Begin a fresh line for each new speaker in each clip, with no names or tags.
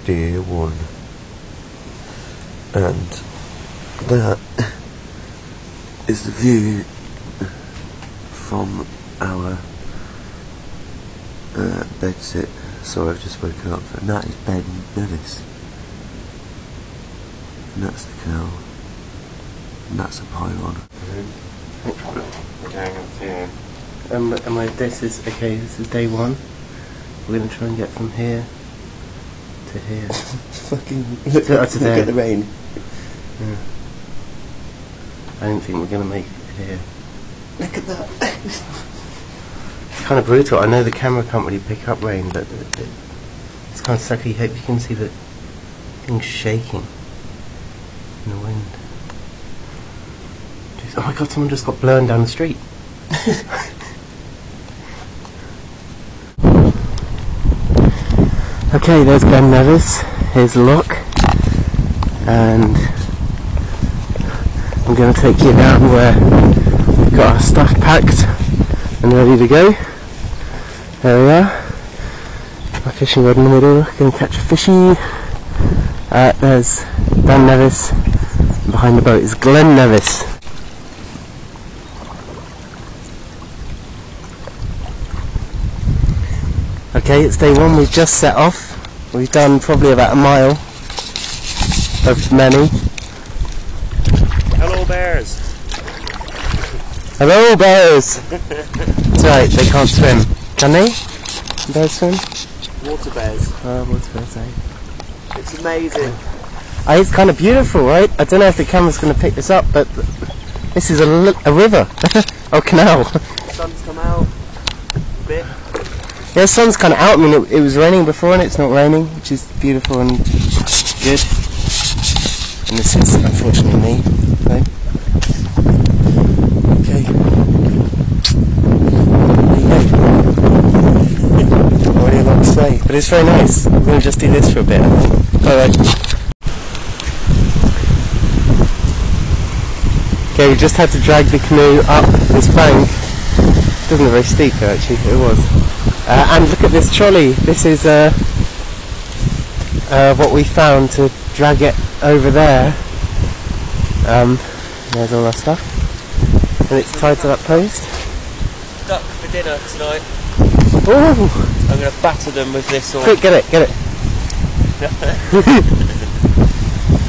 day one, and that is the view from our bedsit. Sorry, I've just woken up, and that is Ben Nevis, and that's the canal, and that's a pylon.
We're going up here. This is day one. We're going to try and get from here to here.
Fucking look at the rain.
Yeah. I don't think we're going to make it here.
Look at that.
It's kind of brutal. I know the camera can't really pick up rain, but it's kind of sucky. Hope you can see the thing shaking in the wind. Jeez, oh my god, someone just got blown down the street. Okay, there's Glen Nevis. Here's the lock, and I'm going to take you down where we've got our stuff packed and ready to go. There we are. My fishing rod in the middle. Going to catch a fishy. There's Ben Nevis. And behind the boat is Glen Nevis. Okay, it's day one. We've just set off. We've done probably about a mile of many.
Hello bears!
Hello bears! That's right, they can't swim. Can they? Can bears swim?
Water bears.
Oh, water bears, eh?
It's amazing.
It's kind of beautiful, right? I don't know if the camera's going to pick this up, but this is a river. Oh, canal.
The sun's come out a bit.
Yeah, the sun's kind of out. I mean, it was raining before and it's not raining, which is beautiful and good. And this is, unfortunately, me. Right? Okay. What do you like to say? But it's very nice. We're going to just do this for a bit, I think. Alright. Okay, we just had to drag the canoe up this bank. It doesn't look very steep though, actually, it was. And look at this trolley. This is what we found to drag it over there. There's all our stuff. And it's tied to that post.
Duck for dinner tonight.
Oh!
I'm going to batter them with this or...
Quick, get it.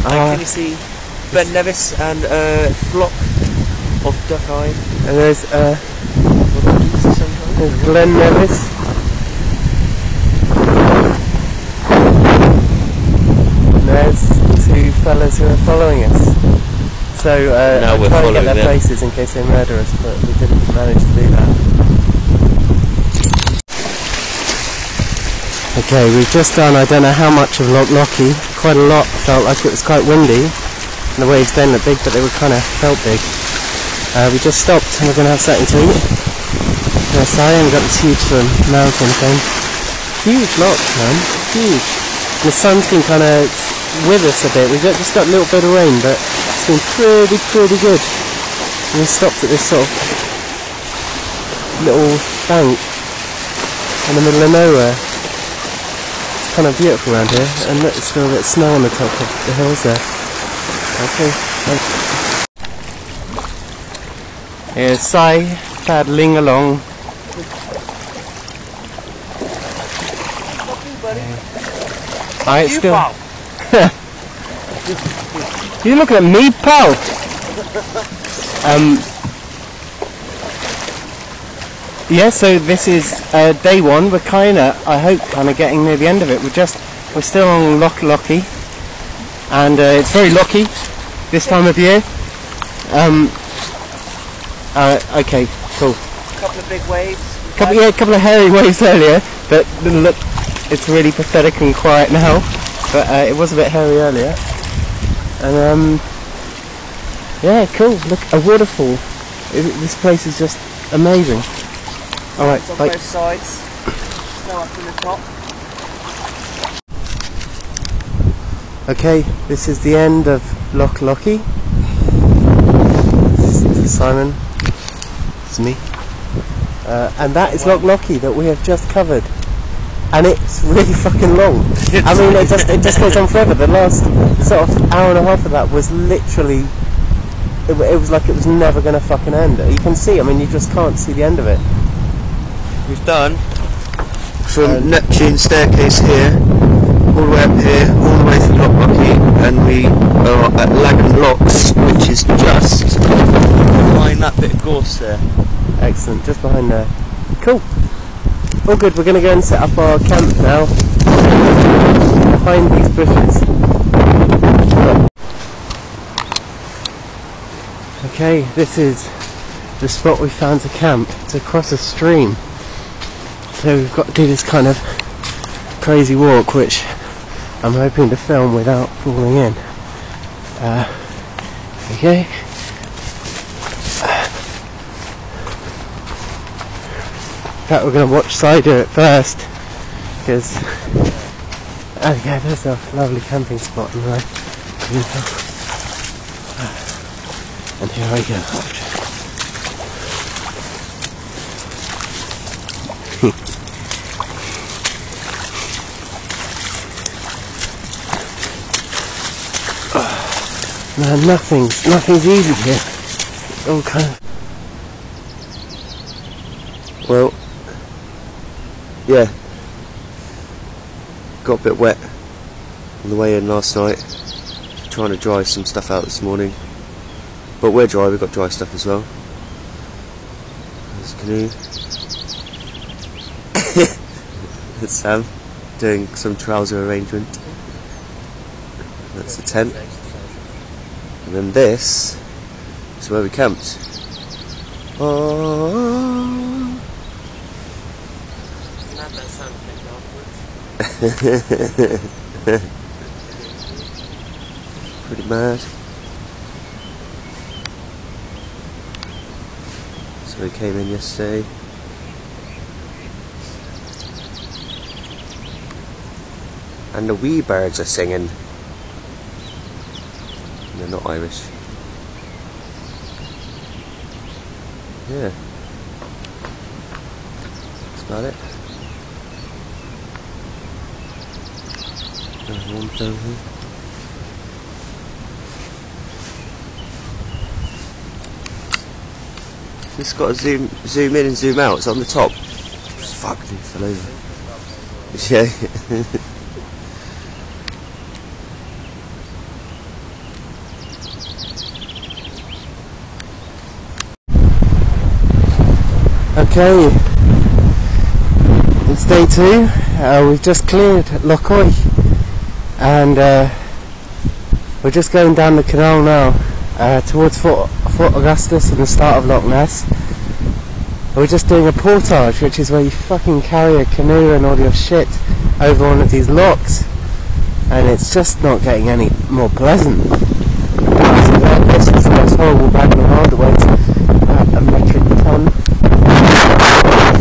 Can you see Ben Nevis and a flock of duck-eyed?
And there's Glen Nevis. And there's two fellas who are following us. So
now
we're trying to get their places in case they murder us, but we didn't manage to do that. Okay, we've just done, I don't know how much of Loch Lochy, quite a lot. Felt like it was quite windy. And the waves don't look big, but they were kind of felt big. We just stopped and we're going to have something to eat. Sorry, and got this huge mountain thing. Huge loch, man. Huge. And the sun's been kind of with us a bit. We've just got a little bit of rain, but it's been pretty good. And we stopped at this sort of little bank in the middle of nowhere. It's kind of beautiful around here. And look, there's still a bit of snow on the top of the hills there. Okay. Here's Sai paddling along. Alright, still. You're looking at me, pal. Yeah, so this is day one. We're I hope, getting near the end of it. We're still on Loch Lochy, and it's very locky this time of year. Okay, cool.
Couple of big waves.
A couple of hairy waves earlier, but look, it's really pathetic and quiet now. But it was a bit hairy earlier. And yeah, cool. Look, a waterfall. This place is just amazing. All right,
on
bye.
both sides. Snow up in the top.
Okay, this is the end of Loch Lochy. This is Simon. It's me. And that is Loch Lochy that we have just covered. and it's really fucking long. I mean, it just goes on forever. The last sort of hour and a half of that was literally, it was like it was never going to fucking end. You can see, I mean, you just can't see the end of it.
We've done from Neptune staircase here, all the way up here, all the way through Loch Rocky, and we are at Lagan Locks, which is just behind that bit of gorse there.
Excellent, just behind there. Cool. All good, we're going to go and set up our camp now behind these bushes. Okay, this is the spot we found to camp. It's across a stream. So we've got to do this kind of crazy walk, which I'm hoping to film without falling in. Okay. In fact, we're going to watch Sai do it first, because okay, there's a lovely camping spot on the right. And here I go. Man, nothing's easy here. It's all kind of.
Well, yeah, got a bit wet on the way in last night, trying to dry some stuff out this morning, but we're dry, we've got dry stuff as well. There's a canoe. There's Sam doing some trouser arrangement. That's the tent. And then this is where we camped. Oh. Pretty mad. So we came in yesterday. And the wee birds are singing. They're not Irish. Yeah. That's about it. Just got to zoom in and zoom out. It's on the top. Fuck, he fell over. Yeah.
Okay, it's day 2. We've just cleared Loch Roy, and we're just going down the canal now towards Fort Augustus and the start of Loch Ness. We're just doing a portage, which is where you fucking carry a canoe and all your shit over one of these locks, and it's just not getting any more pleasant. This is the most horrible bag in the world. It weighs about a metric ton.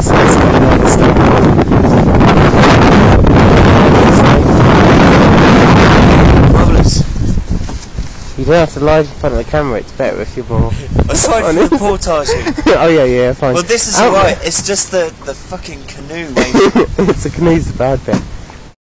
So it's getting all this stuff.
Marvellous.
You don't have to lie in front of the camera, it's better if you're more.
Aside from the portaging.
Oh yeah, fine.
Well, this is alright, it's just the fucking canoe, mate.
It's the canoe's the bad bit.